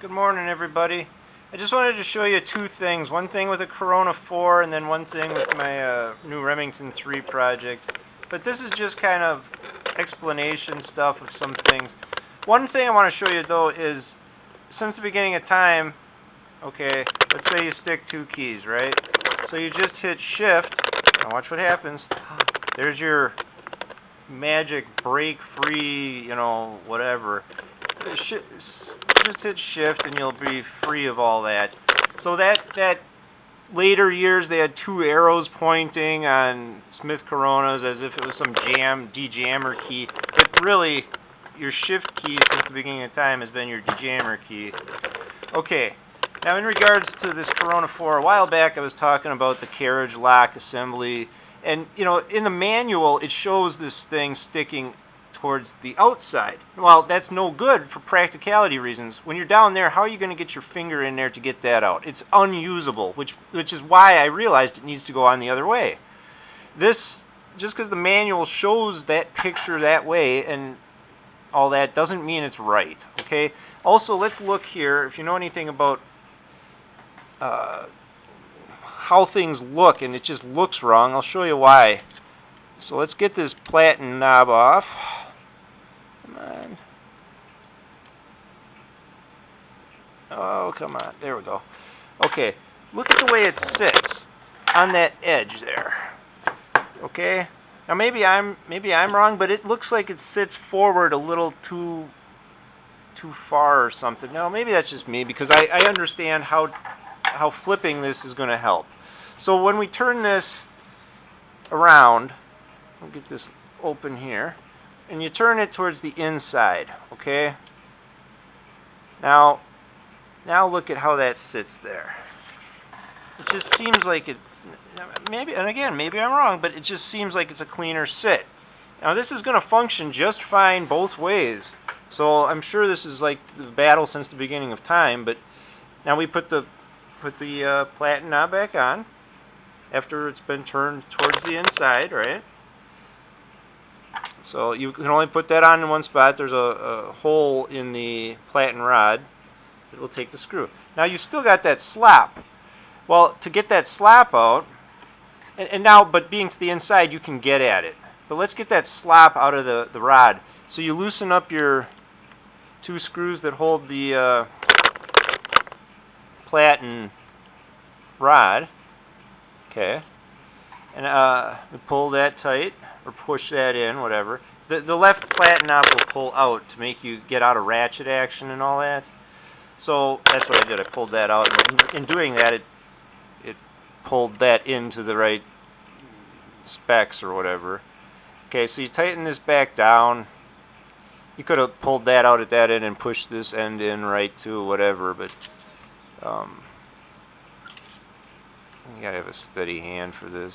Good morning, everybody. I just wanted to show you two things. One thing with a Corona 4 and then one thing with my new Remington 3 project. But this is just kind of explanation stuff of some things. One thing I want to show you, though, is since the beginning of time, okay, let's say you stick two keys, right? So you just hit shift, and watch what happens. There's your magic break-free, whatever. Just hit shift and you'll be free of all that. So that later years they had two arrows pointing on Smith Coronas as if it was some de-jammer key. But really, your shift key since the beginning of time has been your de-jammer key. Okay, now in regards to this Corona 4, a while back I was talking about the carriage lock assembly. And, in the manual it shows this thing sticking towards the outside. Well, that's no good for practicality reasons. When you're down there, how are you going to get your finger in there to get that out? It's unusable, which is why I realized it needs to go on the other way. This, just because the manual shows that picture that way and all that, doesn't mean it's right, okay? Also, let's look here. If you know anything about how things look, and it just looks wrong, I'll show you why. So let's get this platen knob off. Come on. Oh, come on. There we go. Okay. Look at the way it sits on that edge there. Okay? Now maybe I'm wrong, but it looks like it sits forward a little too far or something. No, maybe that's just me because I understand how flipping this is going to help. So when we turn this around, I'll get this open here, and you turn it towards the inside, okay? Now look at how that sits there. It just seems like it, maybe I'm wrong, but it just seems like it's a cleaner sit. Now this is going to function just fine both ways, so I'm sure this is like the battle since the beginning of time, but now we put the platen knob back on after it's been turned towards the inside, right? So you can only put that on in one spot. There's a hole in the platen rod that will take the screw. Now you still got that slap. Well, to get that slap out, but being to the inside, you can get at it. But let's get that slap out of the rod. So you loosen up your two screws that hold the platen rod. Okay. And we pull that tight, or push that in, whatever. The left platen knob will pull out to make you get out of ratchet action and all that. So that's what I did. I pulled that out. And in doing that, it pulled that into the right specs or whatever. Okay, so you tighten this back down. You could have pulled that out at that end and pushed this end in right to whatever, but you gotta have a steady hand for this.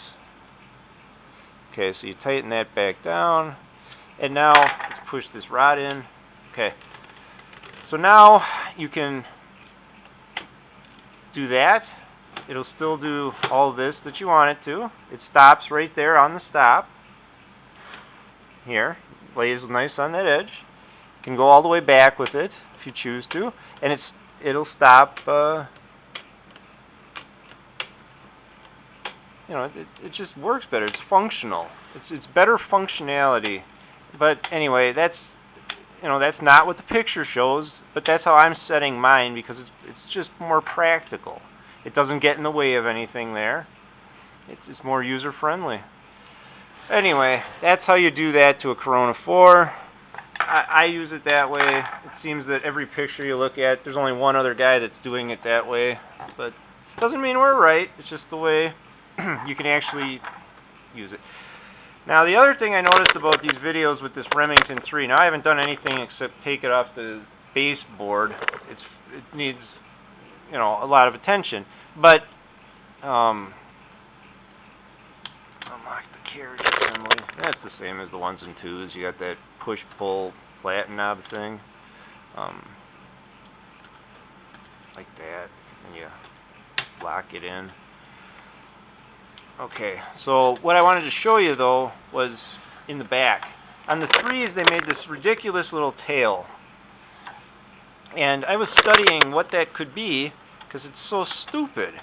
Okay, so you tighten that back down, and now let's push this rod in. Okay, so now you can do that. It'll still do all this that you want it to. It stops right there on the stop. Here, lays nice on that edge. You can go all the way back with it if you choose to, and it'll stop. It just works better. It's functional. It's better functionality. But anyway, that's not what the picture shows. But that's how I'm setting mine because it's just more practical. It doesn't get in the way of anything there. It's more user friendly. Anyway, that's how you do that to a Corona 4. I use it that way. It seems that every picture you look at, there's only one other guy that's doing it that way. But it doesn't mean we're right. It's just the way you can actually use it. Now the other thing I noticed about these videos with this Remington 3, now I haven't done anything except take it off the baseboard. It needs, a lot of attention. But unlock the carriage assembly. That's the same as the 1s and 2s. You got that push-pull platen knob thing, like that, and you lock it in. Okay, so what I wanted to show you, though, was in the back. On the 3s, they made this ridiculous little tail. And I was studying what that could be because it's so stupid.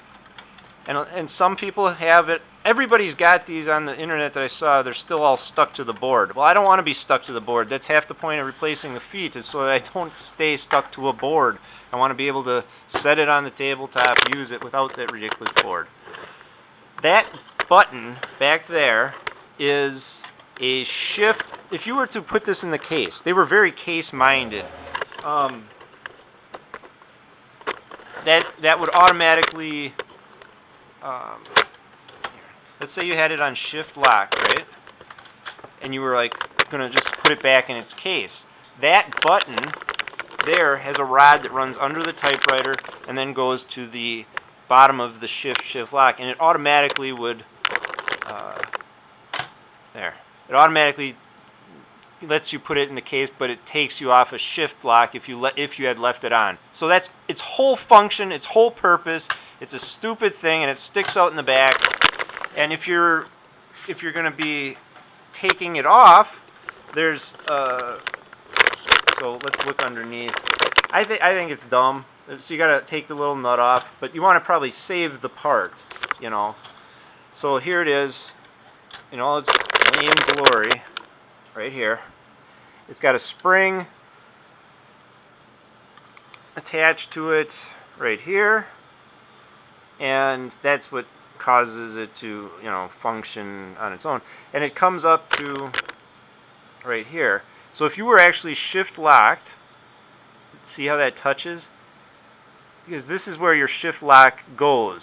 And some people have it. Everybody's got these on the internet that I saw. They're still all stuck to the board. Well, I don't want to be stuck to the board. That's half the point of replacing the feet, is so that I don't stay stuck to a board. I want to be able to set it on the tabletop, use it without that ridiculous board. That button back there is a shift. If you were to put this in the case, they were very case-minded. That would automatically... let's say you had it on shift lock, right? And you were like going to just put it back in its case. That button there has a rod that runs under the typewriter and then goes to the bottom of the shift lock, and it automatically would it automatically lets you put it in the case, but it takes you off a shift lock if you had left it on. So that's its whole function, its whole purpose. It's a stupid thing, and it sticks out in the back. And if you're going to be taking it off, there's so let's look underneath. I think it's dumb. So you got to take the little nut off, but you want to probably save the part, you know. So here it is, in all its lame glory, right here. It's got a spring attached to it right here, and that's what causes it to, you know, function on its own. And it comes up to right here. So if you were actually shift locked, see how that touches? Because this is where your shift lock goes.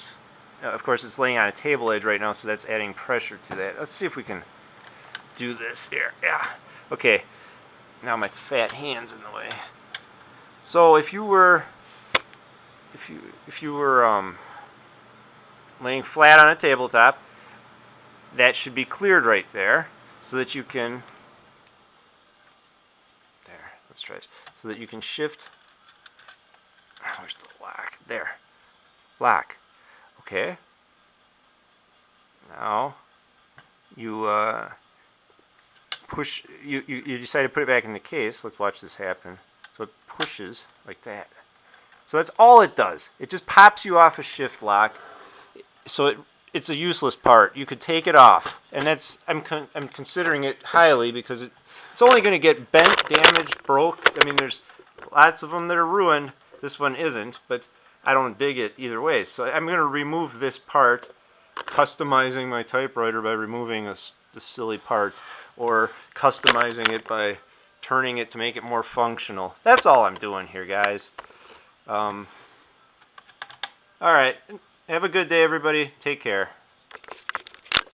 Of course, it's laying on a table edge right now, so that's adding pressure to that. Let's see if we can do this here. Yeah. Okay. Now my fat hand's in the way. So if you were laying flat on a tabletop, that should be cleared right there, so that you can. There. Let's try this. So that you can shift. Where's the lock? There. Lock. Okay. Now you push. You decide to put it back in the case. Let's watch this happen. So it pushes like that. So that's all it does. It just pops you off a shift lock. So it's a useless part. You could take it off, and that's I'm considering it highly because it's only going to get bent, damaged, broke. I mean, there's lots of them that are ruined. This one isn't, but I don't dig it either way. So I'm going to remove this part, customizing my typewriter by removing the silly part, or customizing it by turning it to make it more functional. That's all I'm doing here, guys. All right. Have a good day, everybody. Take care.